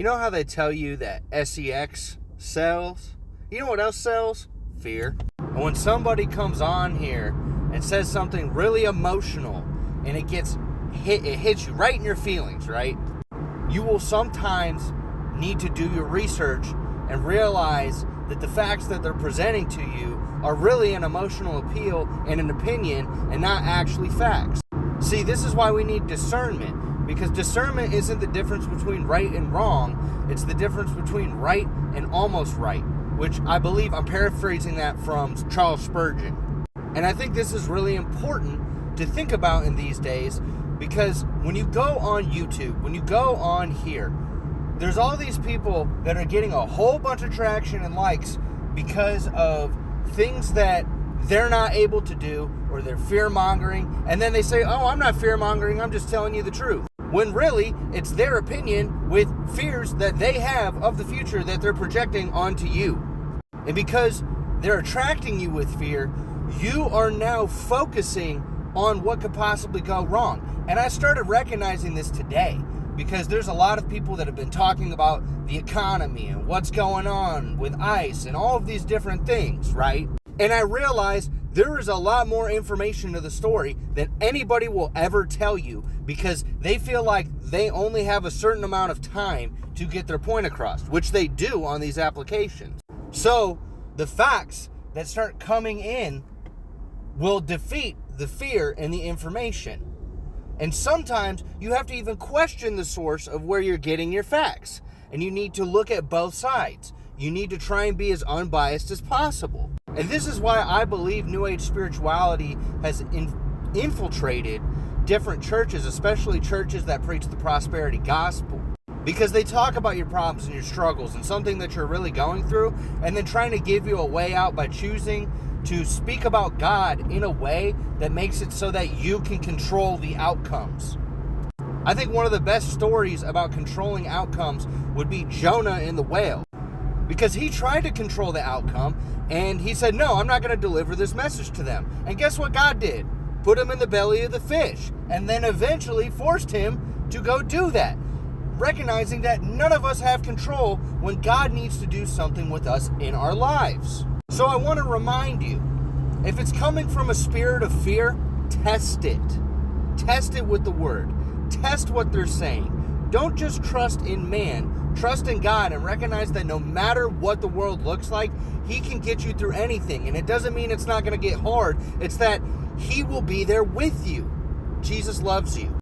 You know how they tell you that sex sells? You know what else sells? Fear. And when somebody comes on here and says something really emotional and it hits you right in your feelings, right? You will sometimes need to do your research and realize that the facts that they're presenting to you are really an emotional appeal and an opinion and not actually facts. See, this is why we need discernment, because discernment isn't the difference between right and wrong. It's the difference between right and almost right, which I believe I'm paraphrasing that from Charles Spurgeon. And I think this is really important to think about in these days, because when you go on YouTube, when you go on here, there's all these people that are getting a whole bunch of traction and likes because of things that they're not able to do, or they're fear-mongering, and then they say, oh, I'm not fear-mongering, I'm just telling you the truth. When really, it's their opinion with fears that they have of the future that they're projecting onto you. And because they're attracting you with fear, you are now focusing on what could possibly go wrong. And I started recognizing this today, because there's a lot of people that have been talking about the economy and what's going on with ICE and all of these different things, right? And I realized there is a lot more information to the story than anybody will ever tell you, because they feel like they only have a certain amount of time to get their point across, which they do on these applications. So the facts that start coming in will defeat the fear and the information. And sometimes you have to even question the source of where you're getting your facts. And you need to look at both sides. You need to try and be as unbiased as possible. And this is why I believe New Age spirituality has infiltrated different churches, especially churches that preach the prosperity gospel. Because they talk about your problems and your struggles and something that you're really going through, and then trying to give you a way out by choosing to speak about God in a way that makes it so that you can control the outcomes. I think one of the best stories about controlling outcomes would be Jonah and the whale. Because he tried to control the outcome, and he said, no, I'm not going to deliver this message to them. And guess what God did? Put him in the belly of the fish, and then eventually forced him to go do that. Recognizing that none of us have control when God needs to do something with us in our lives. So I want to remind you, if it's coming from a spirit of fear, test it. Test it with the word. Test what they're saying. Don't just trust in man. Trust in God and recognize that no matter what the world looks like, He can get you through anything. And it doesn't mean it's not going to get hard. It's that He will be there with you. Jesus loves you.